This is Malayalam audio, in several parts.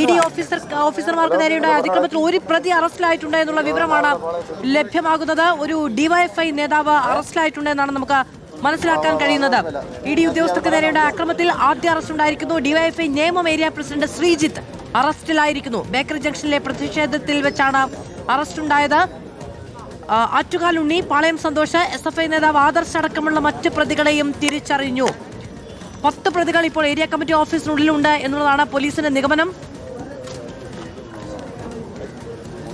ED ഓഫീസർമാർക്ക് നേരെയുണ്ടായ അതിക്രമത്തിൽ ഒരു പ്രതി അറസ്റ്റിലായിട്ടുണ്ട് എന്നുള്ള വിവരമാണ് ലഭ്യമാകുന്നത്. ഒരു ഡിവൈഎഫ്ഐ നേതാവ് അറസ്റ്റിലായിട്ടുണ്ടെന്നാണ് നമുക്ക് മനസ്സിലാക്കാൻ കഴിയുന്നത്. ED ഉദ്യോഗസ്ഥർക്ക് നേരെയുണ്ടായ അക്രമത്തിൽ ആദ്യ അറസ്റ്റ് ഉണ്ടായിരിക്കുന്നു. DYFI Nemom area president Sreejith അറസ്റ്റിലായിരിക്കുന്നു. ബേക്കറി ജംഗ്ഷനിലെ പ്രതിഷേധത്തിൽ വെച്ചാണ് അറസ്റ്റ് ഉണ്ടായത്. ആറ്റുകാൽ ഉണ്ണി, പാളയം സന്തോഷ്, SFI നേതാവ് ആദർശ് അടക്കമുള്ള മറ്റ് പ്രതികളെയും തിരിച്ചറിഞ്ഞു. 10 പ്രതികൾ ഇപ്പോൾ ഏരിയ കമ്മിറ്റി ഓഫീസിനുള്ളിലുണ്ട് എന്നുള്ളതാണ് പോലീസിന്റെ നിഗമനം.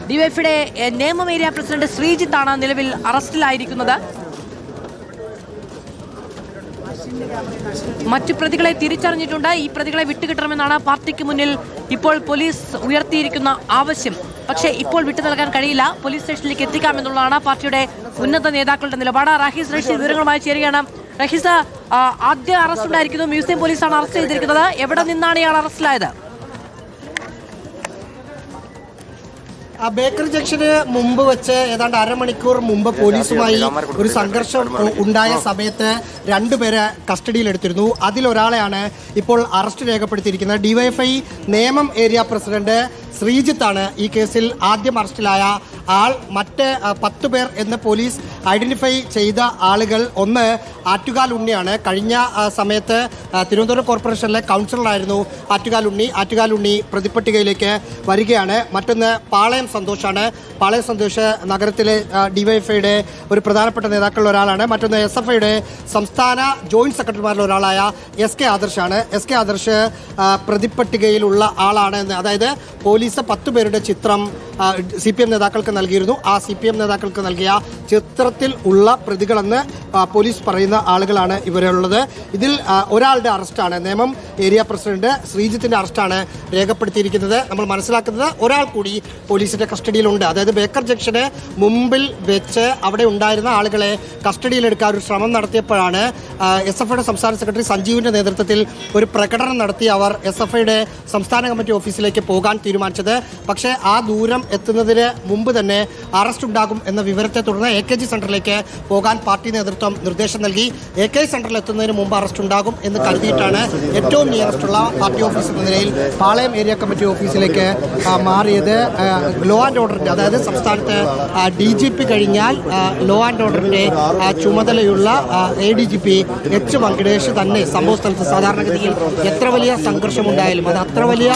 ഡിവൈഎഫ്ഐയുടെ നേമം ഏരിയ പ്രസിഡന്റ് ശ്രീജിത്താണ് നിലവിൽ അറസ്റ്റിലായിരിക്കുന്നത്. മറ്റു പ്രതികളെ തിരിച്ചറിഞ്ഞിട്ടുണ്ട്. ഈ പ്രതികളെ വിട്ടുകിട്ടണമെന്നാണ് പാർട്ടിക്ക് മുന്നിൽ ഇപ്പോൾ പോലീസ് ഉയർത്തിയിരിക്കുന്ന ആവശ്യം. പക്ഷേ ഇപ്പോൾ വിട്ടു നൽകാൻ കഴിയില്ല, പോലീസ് സ്റ്റേഷനിലേക്ക് എത്തിക്കാമെന്നുള്ളതാണ് പാർട്ടിയുടെ ഉന്നത നേതാക്കളുടെ നിലപാട്. റഹീസ് റഷീദ് വിവരങ്ങളുമായി ചേരുകയാണ്. റഹീസ്, ആദ്യ അറസ്റ്റ് ഉണ്ടായിരിക്കുന്നു. മ്യൂസിയം പോലീസാണ് അറസ്റ്റ് ചെയ്തിരിക്കുന്നത്. എവിടെ നിന്നാണ് ഇയാൾ അറസ്റ്റിലായത്? ബേക്കറി ജംഗ്ഷന് മുമ്പ് വെച്ച് ഏതാണ്ട് അരമണിക്കൂർ മുമ്പ് പോലീസുമായി ഒരു സംഘർഷം ഉണ്ടായ സമയത്ത് 2 പേരെ കസ്റ്റഡിയിലെടുത്തിരുന്നു. അതിലൊരാളെയാണ് ഇപ്പോൾ അറസ്റ്റ് രേഖപ്പെടുത്തിയിരിക്കുന്നത്. ഡിവൈഎഫ്ഐ നേമം ഏരിയ പ്രസിഡന്റ് ശ്രീജിത്താണ് ഈ കേസിൽ ആദ്യം അറസ്റ്റിലായ ആൾ. മറ്റ് 10 പേർ എന്ന് പോലീസ് ഐഡന്റിഫൈ ചെയ്ത ആളുകൾ, ഒന്ന് ആറ്റുകാൽ ഉണ്ണിയാണ്. കഴിഞ്ഞ സമയത്ത് തിരുവനന്തപുരം കോർപ്പറേഷനിലെ കൗൺസിലറായിരുന്നു ആറ്റുകാൽ ഉണ്ണി പ്രതിപ്പട്ടികയിലേക്ക് വരികയാണ്. മറ്റൊന്ന് പാളയം സന്തോഷാണ്. പാളയം സന്തോഷ് നഗരത്തിലെ ഡിവൈഎഫ്ഐയുടെ ഒരു പ്രധാനപ്പെട്ട നേതാക്കളിൽ ഒരാളാണ്. മറ്റൊന്ന് SFIയുടെ സംസ്ഥാന ജോയിന്റ് സെക്രട്ടറിമാരിൽ ഒരാളായ SK ആദർശാണ്. SK ആദർശ് പ്രതിപ്പട്ടികയിലുള്ള ആളാണ്. അതായത് പോലീസ് 10 പേരുടെ ചിത്രം CPM നേതാക്കൾക്ക് നൽകിയിരുന്നു. ആ CPM നേതാക്കൾക്ക് നൽകിയ ചിത്രത്തിൽ ഉള്ള പ്രതികളെന്ന് പോലീസ് പറയുന്ന ആളുകളാണ് ഇവരുള്ളത്. ഇതിൽ ഒരാളുടെ അറസ്റ്റാണ്, നേമം ഏരിയ പ്രസിഡന്റ് ശ്രീജിത്തിന്റെ അറസ്റ്റാണ് രേഖപ്പെടുത്തിയിരിക്കുന്നത്. നമ്മൾ മനസ്സിലാക്കുന്നത് ഒരാൾ കൂടി പോലീസിന്റെ കസ്റ്റഡിയിലുണ്ട്. അതായത് ബേക്കർ ജംഗ്ഷന് മുമ്പിൽ വെച്ച് അവിടെ ഉണ്ടായിരുന്ന ആളുകളെ കസ്റ്റഡിയിലെടുക്കാൻ ഒരു ശ്രമം നടത്തിയപ്പോഴാണ് SFIയുടെ സംസ്ഥാന സെക്രട്ടറി സഞ്ജീവിന്റെ നേതൃത്വത്തിൽ ഒരു പ്രകടനം നടത്തി അവർ SFIയുടെ സംസ്ഥാന കമ്മിറ്റി ഓഫീസിലേക്ക് പോകാൻ തീരുമാനിച്ചത്. പക്ഷേ ആ ദൂരം എത്തുന്നതിന് മുമ്പ് തന്നെ അറസ്റ്റ് ഉണ്ടാകും എന്ന വിവരത്തെ തുടർന്ന് AKG സെന്ററിലേക്ക് പോകാൻ പാർട്ടി നേതൃത്വം നിർദ്ദേശം നൽകി. AKG സെന്ററിൽ എത്തുന്നതിന് മുമ്പ് അറസ്റ്റ് ഉണ്ടാകും എന്ന് കരുതിയിട്ടാണ് ഏറ്റവും നിയറസ്റ്റുള്ള പാർട്ടി ഓഫീസ് എന്ന നിലയിൽ പാളയം ഏരിയ കമ്മിറ്റി ഓഫീസിലേക്ക് മാറിയത്. ലോ ആൻഡ് ഓർഡറിന്റെ, അതായത് സംസ്ഥാനത്ത് DGP കഴിഞ്ഞാൽ ലോ ആൻഡ് ഓർഡറിന്റെ ചുമതലയുള്ള ADGP H വെങ്കടേഷ് തന്നെ സംഭവ സ്ഥലത്ത്, സാധാരണഗതിയിൽ എത്ര വലിയ സംഘർഷമുണ്ടായാലും അത് അത്ര വലിയ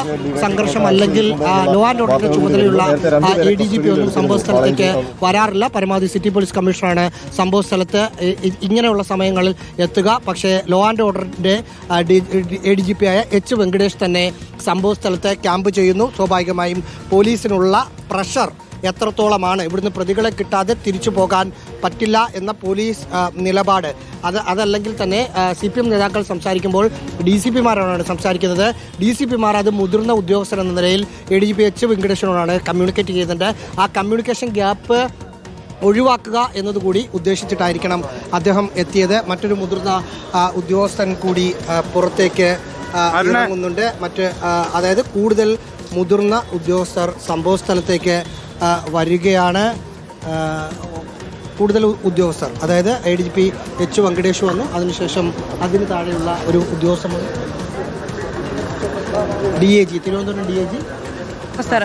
സംഘർഷമല്ലെങ്കിൽ ലോ ആൻഡ് ഓർഡറിന്റെ ചുമതലയുള്ള ADGP ഒന്നും സംഭവ സ്ഥലത്തേക്ക് വരാറില്ല. പരമാവധി സിറ്റി പോലീസ് കമ്മീഷണറാണ് സംഭവ സ്ഥലത്ത് ഇങ്ങനെയുള്ള സമയങ്ങളിൽ എത്തുക. പക്ഷേ ലോ ആൻഡ് ഓർഡറിന്റെ ADGP ആയ H വെങ്കടേഷ് തന്നെ സംഭവ സ്ഥലത്ത് ക്യാമ്പ് ചെയ്യുന്നു. സ്വാഭാവികമായും പോലീസിനുള്ള പ്രഷർ എത്രത്തോളമാണ്, ഇവിടുന്ന് പ്രതികളെ കിട്ടാതെ തിരിച്ചു പോകാൻ പറ്റില്ല എന്ന പോലീസ് നിലപാട്, അതല്ലെങ്കിൽ തന്നെ CPM നേതാക്കൾ സംസാരിക്കുമ്പോൾ DCPമാരോടാണ് സംസാരിക്കുന്നത്. DCPമാർ അത് മുതിർന്ന ഉദ്യോഗസ്ഥർ എന്ന നിലയിൽ ADGP H വെങ്കടേഷിനോടാണ് കമ്മ്യൂണിക്കേറ്റ് ചെയ്യുന്നുണ്ട്. ആ കമ്മ്യൂണിക്കേഷൻ ഗ്യാപ്പ് ഒഴിവാക്കുക എന്നതുകൂടി ഉദ്ദേശിച്ചിട്ടായിരിക്കണം അദ്ദേഹം എത്തിയത്. മറ്റൊരു മുതിർന്ന ഉദ്യോഗസ്ഥൻ കൂടി പുറത്തേക്ക് ഇറങ്ങുന്നുണ്ട്. അതായത് കൂടുതൽ മുതിർന്ന ഉദ്യോഗസ്ഥർ സംഭവ സ്ഥലത്തേക്ക് വരികയാണ്. കൂടുതൽ ഉദ്യോഗസ്ഥർ, അതായത് ADGP H വെങ്കടേഷ് വന്നു. അതിനുശേഷം അതിന് താഴെയുള്ള ഒരു ഉദ്യോഗസ്ഥൻ വന്നു. DAG, Thiruvananthapuram DAG,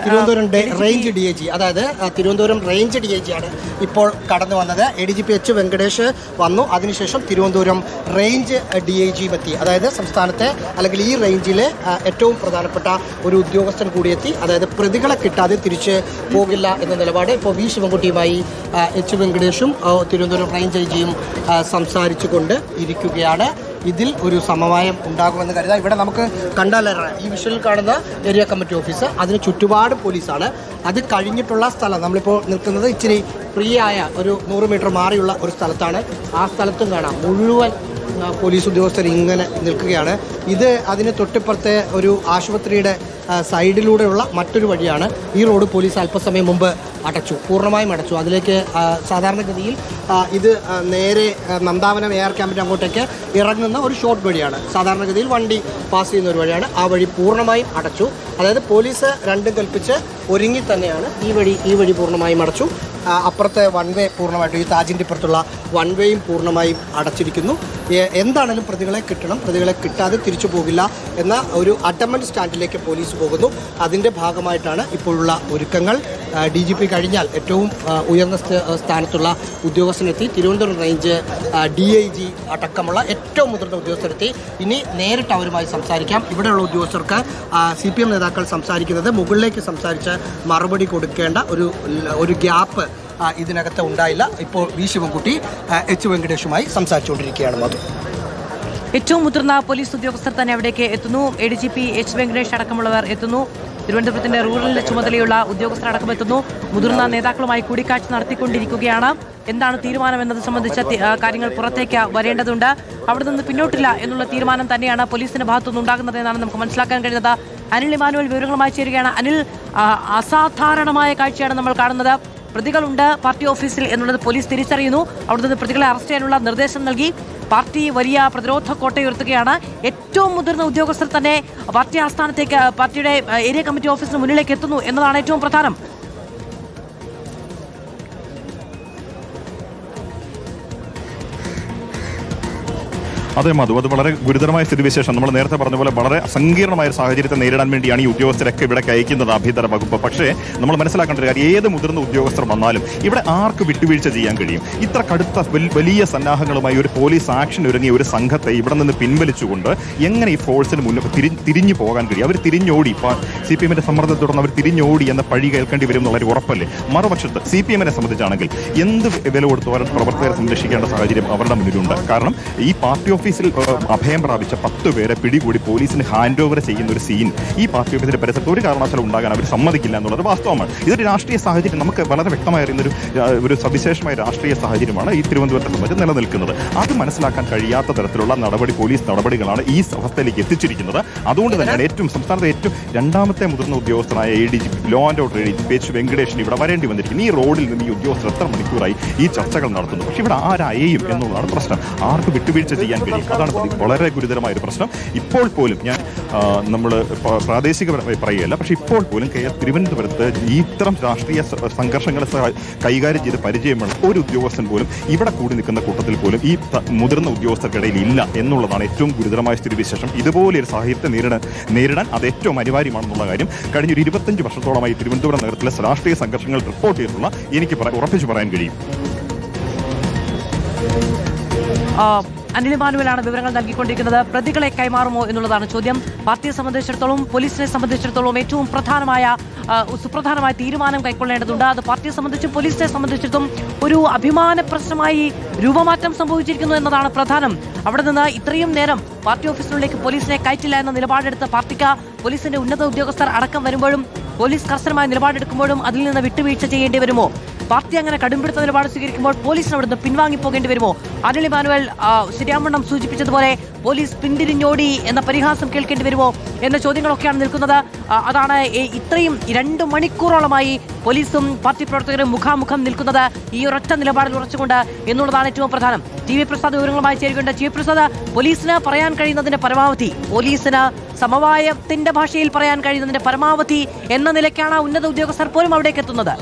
Thiruvananthapuram range DAG, അതായത് തിരുവനന്തപുരം റേഞ്ച് DAG ആണ് ഇപ്പോൾ കടന്നു വന്നത്. ADGP H വെങ്കടേഷ് വന്നു. അതിനുശേഷം തിരുവനന്തപുരം റേഞ്ച് DIG എത്തി. അതായത് സംസ്ഥാനത്തെ അല്ലെങ്കിൽ ഈ റേഞ്ചിലെ ഏറ്റവും പ്രധാനപ്പെട്ട ഒരു ഉദ്യോഗസ്ഥൻ കൂടിയെത്തി. അതായത് പ്രതികളെ കിട്ടാതെ തിരിച്ച് പോകില്ല എന്ന നിലപാട് ഇപ്പോൾ V ശിവൻകുട്ടിയുമായി H വെങ്കടേഷും തിരുവനന്തപുരം റേഞ്ച് IGയും സംസാരിച്ചു കൊണ്ട് ഇരിക്കുകയാണ്. ഇതിൽ ഒരു സമവായം ഉണ്ടാകുമെന്ന് കരുതാം. ഇവിടെ നമുക്ക് കണ്ടാൽ ഈ വിഷ്വലിൽ കാണുന്ന ഏരിയ കമ്മിറ്റി ഓഫീസ്, അതിന് ചുറ്റുപാട് പോലീസാണ്. അത് കഴിഞ്ഞിട്ടുള്ള സ്ഥലം, നമ്മളിപ്പോൾ നിൽക്കുന്നത് ഇച്ചിരി ഫ്രീ ആയ ഒരു 100 മീറ്റർ മാറിയുള്ള ഒരു സ്ഥലത്താണ്. ആ സ്ഥലത്തും കാണാം മുഴുവൻ പോലീസ് ഉദ്യോഗസ്ഥർ ഇങ്ങനെ നിൽക്കുകയാണ്. ഇത് അതിന് തൊട്ടിപ്പുറത്തെ ഒരു ആശുപത്രിയുടെ സൈഡിലൂടെയുള്ള മറ്റൊരു വഴിയാണ്. ഈ റോഡ് പോലീസ് അല്പസമയം മുമ്പ് പൂർണ്ണമായും അടച്ചു. അതിലേക്ക് സാധാരണഗതിയിൽ ഇത് നേരെ നന്ദാവനം AR ക്യാമ്പിൻ്റെ അങ്ങോട്ടേക്ക് ഇറങ്ങുന്ന ഒരു ഷോർട്ട് വഴിയാണ്. സാധാരണഗതിയിൽ വണ്ടി പാസ് ചെയ്യുന്ന ഒരു വഴിയാണ്. ആ വഴി പൂർണ്ണമായും അടച്ചു. അതായത് പോലീസ് രണ്ടും കൽപ്പിച്ച് ഒരുങ്ങി തന്നെയാണ് ഈ വഴി പൂർണ്ണമായും അടച്ചു. അപ്പുറത്തെ വൺ വേ പൂർണ്ണമായിട്ടും, ഈ താജിൻ്റെ ഇപ്പുറത്തുള്ള വൺ വേയും പൂർണ്ണമായും അടച്ചിരിക്കുന്നു. എന്താണെങ്കിലും പ്രതികളെ കിട്ടണം, പ്രതികളെ കിട്ടാതെ തിരിച്ചു പോകില്ല എന്ന ഒരു അഡമന്റ് സ്റ്റാൻഡിലേക്ക് പോലീസ് പോകുന്നു. അതിൻ്റെ ഭാഗമായിട്ടാണ് ഇപ്പോഴുള്ള ഒരുക്കങ്ങൾ. DGP കഴിഞ്ഞാൽ ഏറ്റവും ഉയർന്ന സ്ഥാനത്തുള്ള ഉദ്യോഗസ്ഥനെത്തി, തിരുവനന്തപുരം റേഞ്ച് DIG അടക്കമുള്ള ഏറ്റവും മുതിർന്ന ഉദ്യോഗസ്ഥരെത്തി. ഇനി നേരിട്ട് അവരുമായി സംസാരിക്കാം. ഇവിടെയുള്ള ഉദ്യോഗസ്ഥർക്ക് CPM നേതാക്കൾ സംസാരിക്കുന്നത് മുകളിലേക്ക് സംസാരിച്ച് മറുപടി കൊടുക്കേണ്ട ഒരു ഗ്യാപ്പ് ഇതിനകത്ത് ഉണ്ടായില്ല. ഇപ്പോൾ V. ശിവൻകുട്ടി H. വെങ്കടേഷുമായി സംസാരിച്ചുകൊണ്ടിരിക്കുകയാണ്. മധു, ഏറ്റവും മുതിർന്ന പോലീസ് ഉദ്യോഗസ്ഥർ തന്നെ അവിടേക്ക് എത്തുന്നു. ADGP H. വെങ്കടേഷ് അടക്കമുള്ളവർ എത്തുന്നു. തിരുവനന്തപുരത്തിന്റെ റൂറലിന്റെ ചുമതലയുള്ള ഉദ്യോഗസ്ഥരടക്കം എത്തുന്നു. മുതിർന്ന നേതാക്കളുമായി കൂടിക്കാഴ്ച നടത്തിക്കൊണ്ടിരിക്കുകയാണ്. എന്താണ് തീരുമാനം എന്നത് സംബന്ധിച്ച കാര്യങ്ങൾ പുറത്തേക്ക് വരേണ്ടതുണ്ട്. അവിടെ നിന്ന് പിന്നോട്ടില്ല എന്നുള്ള തീരുമാനം തന്നെയാണ് പോലീസിന്റെ ഭാഗത്തുനിന്ന് ഉണ്ടാകുന്നത് എന്നാണ് നമുക്ക് മനസ്സിലാക്കാൻ കഴിയുന്നത്. അനിൽ ഇമാനുവൽ വിവരങ്ങളുമായി ചേരുകയാണ്. അനിൽ, അസാധാരണമായ കാഴ്ചയാണ് നമ്മൾ കാണുന്നത്. പ്രതികളുണ്ട് പാർട്ടി ഓഫീസിൽ എന്നുള്ളത് പോലീസ് തിരിച്ചറിയുന്നു. അവിടെ നിന്ന് പ്രതികളെ അറസ്റ്റ് ചെയ്യാനുള്ള നിർദ്ദേശം നൽകി. പാർട്ടി വലിയ പ്രതിരോധ കോട്ടയുയർത്തുകയാണ്. ഏറ്റവും മുതിർന്ന ഉദ്യോഗസ്ഥർ തന്നെ പാർട്ടി ആസ്ഥാനത്തേക്ക്, പാർട്ടിയുടെ ഏരിയ കമ്മിറ്റി ഓഫീസിന് മുന്നിലേക്ക് എത്തുന്നു എന്നതാണ് ഏറ്റവും പ്രധാനം. അതെ മധു, അത് വളരെ ഗുരുതരമായ സ്ഥിതിവിശേഷം. നമ്മൾ നേരത്തെ പറഞ്ഞ പോലെ വളരെ സങ്കീർണമായ ഒരു സാഹചര്യത്തെ നേരിടാൻ വേണ്ടിയാണ് ഈ ഉദ്യോഗസ്ഥരൊക്കെ ഇവിടെ അയക്കുന്നത് ആഭ്യന്തര വകുപ്പ്. പക്ഷേ നമ്മൾ മനസ്സിലാക്കേണ്ട ഒരു കാര്യം, ഏത് മുതിർന്ന ഉദ്യോഗസ്ഥർ വന്നാലും ഇവിടെ ആർക്ക് വിട്ടുവീഴ്ച ചെയ്യാൻ കഴിയും? ഇത്ര കടുത്ത വലിയ സന്നാഹങ്ങളുമായി ഒരു പോലീസ് ആക്ഷൻ ഒരുങ്ങിയ ഒരു സംഘത്തെ ഇവിടെ നിന്ന് പിൻവലിച്ചുകൊണ്ട് എങ്ങനെ ഈ ഫോഴ്സിന് മുന്നിൽ തിരിഞ്ഞു പോകാൻ കഴിയും? അവർ തിരിഞ്ഞോടി, CPM-ന്റെ സമ്മർദ്ദത്തെ തുടർന്ന് അവർ തിരിഞ്ഞോടി എന്ന പഴി കേൾക്കേണ്ടി വരും എന്നുള്ളൊരു ഉറപ്പല്ലേ? മറുപക്ഷത്ത് CPM-നെ സംബന്ധിച്ചാണെങ്കിൽ എന്ത് വില കൊടുത്തു അവരുടെ പ്രവർത്തകരെ സംരക്ഷിക്കേണ്ട സാഹചര്യം അവരുടെ മുന്നിലുണ്ട്. കാരണം ഈ പാർട്ടി ഓഫീസിൽ അഭയം പ്രാപിച്ച 10 പേരെ പിടികൂടി പോലീസിന് ഹാൻഡ് ഓവർ ചെയ്യുന്ന ഒരു സീൻ ഈ പാർട്ടി ഓഫീസിന്റെ പരിസരത്ത് ഒരു കാരണവശാലും ഉണ്ടാകാൻ അവർ സമ്മതിക്കില്ല എന്നുള്ളത് വാസ്തവമാണ്. ഇതൊരു രാഷ്ട്രീയ സാഹചര്യം, നമുക്ക് വളരെ വ്യക്തമായി അറിയുന്ന ഒരു സവിശേഷമായ രാഷ്ട്രീയ സാഹചര്യമാണ് ഈ തിരുവനന്തപുരത്തെ സംബന്ധിച്ച് നിലനിൽക്കുന്നത്. അത് മനസ്സിലാക്കാൻ കഴിയാത്ത തരത്തിലുള്ള പോലീസ് നടപടികളാണ് ഈ അവസ്ഥയിലേക്ക് എത്തിച്ചിരിക്കുന്നത്. അതുകൊണ്ട് തന്നെയാണ് സംസ്ഥാനത്തെ ഏറ്റവും രണ്ടാമത്തെ മുതിർന്ന ഉദ്യോഗസ്ഥനായ ADGP law and order ADGP H. വെങ്കടേഷിന് ഇവിടെ വരേണ്ടി വന്നിരിക്കുന്നു. ഈ റോഡിൽ നിന്ന് ഈ ഉദ്യോഗസ്ഥർ എത്ര മണിക്കൂറായി ഈ ചർച്ചകൾ നടത്തുന്നു? പക്ഷേ ഇവിടെ ആരായും എന്നുള്ളതാണ് പ്രശ്നം. ആർക്ക് വിട്ടുവീഴ്ച ചെയ്യാൻ കഴിയും? അതാണ് വളരെ ഗുരുതരമായ ഒരു പ്രശ്നം. ഇപ്പോൾ പോലും നമ്മൾ പ്രാദേശികപരമായി പറയുകയല്ല, പക്ഷെ ഇപ്പോൾ പോലും തിരുവനന്തപുരത്ത് ഇത്തരം രാഷ്ട്രീയ സംഘർഷങ്ങളെ കൈകാര്യം ചെയ്ത് പരിചയമുള്ള ഒരു ഉദ്യോഗസ്ഥൻ പോലും ഇവിടെ കൂടി നിൽക്കുന്ന കൂട്ടത്തിൽ പോലും ഈ മുതിർന്ന ഉദ്യോഗസ്ഥർക്കിടയിൽ ഇല്ല എന്നുള്ളതാണ് ഏറ്റവും ഗുരുതരമായ സ്ഥിതിവിശേഷം. ഇതുപോലെ ഒരു സാഹചര്യത്തെ നേരിടാൻ അത് ഏറ്റവും അനിവാര്യമാണെന്നുള്ള കാര്യം കഴിഞ്ഞൊരു 25 വർഷത്തോളമായി തിരുവനന്തപുരം നഗരത്തിലെ രാഷ്ട്രീയ സംഘർഷങ്ങൾ റിപ്പോർട്ട് ചെയ്തിട്ടുള്ള എനിക്ക് ഉറപ്പിച്ചു പറയാൻ കഴിയും. അനിൽ ഇമാനുവലാണ് വിവരങ്ങൾ നൽകിക്കൊണ്ടിരിക്കുന്നത്. പ്രതികളെ കൈമാറുമോ എന്നുള്ളതാണ് ചോദ്യം. പാർട്ടിയെ സംബന്ധിച്ചിടത്തോളം, പോലീസിനെ സംബന്ധിച്ചിടത്തോളം ഏറ്റവും സുപ്രധാനമായ തീരുമാനം കൈക്കൊള്ളേണ്ടതുണ്ട്. അത് പാർട്ടിയെ സംബന്ധിച്ചും പോലീസിനെ സംബന്ധിച്ചിടത്തോളം ഒരു അഭിമാന പ്രശ്നമായി രൂപമാറ്റം സംഭവിച്ചിരിക്കുന്നു എന്നതാണ് പ്രധാനം. അവിടെ നിന്ന് ഇത്രയും നേരം പാർട്ടി ഓഫീസിനുള്ളിലേക്ക് പോലീസിനെ കയറ്റില്ല എന്ന നിലപാടെടുത്ത പാർട്ടിക്ക് പോലീസിന്റെ ഉന്നത ഉദ്യോഗസ്ഥർ അടക്കം വരുമ്പോഴും, പോലീസ് കർശനമായ നിലപാടെടുക്കുമ്പോഴും അതിൽ നിന്ന് വിട്ടുവീഴ്ച ചെയ്യേണ്ടി വരുമോ? പാർട്ടി അങ്ങനെ കടുംപിടുത്ത നിലപാട് സ്വീകരിക്കുമ്പോൾ പോലീസിന് അവിടുന്ന് പിൻവാങ്ങിപ്പോകേണ്ടി വരുമോ? അനിൽ ഇമാനുവൽ ശരിയാവണ്ണം സൂചിപ്പിച്ചതുപോലെ പോലീസ് പിന്തിരിഞ്ഞോടി എന്ന പരിഹാസം കേൾക്കേണ്ടി വരുമോ എന്ന ചോദ്യങ്ങളൊക്കെയാണ് നിൽക്കുന്നത്. അതാണ് ഇത്രയും 2 മണിക്കൂറോളമായി പോലീസും പാർട്ടി പ്രവർത്തകരും മുഖാമുഖം നിൽക്കുന്നത് ഈ ഒരൊറ്റ നിലപാടിൽ ഉറച്ചുകൊണ്ട് എന്നുള്ളതാണ് ഏറ്റവും പ്രധാനം. TV പ്രസാദ് വിവരങ്ങളുമായി ചേരുകയുണ്ട്. TV പ്രസാദ്, പോലീസിന് പറയാൻ കഴിയുന്നതിന്റെ പരമാവധി, പോലീസിന് സമവായത്തിന്റെ ഭാഷയിൽ പറയാൻ കഴിയുന്നതിന്റെ പരമാവധി എന്ന നിലയ്ക്കാണ് ഉന്നത ഉദ്യോഗസ്ഥർ പോലും അവിടേക്ക് എത്തുന്നത്.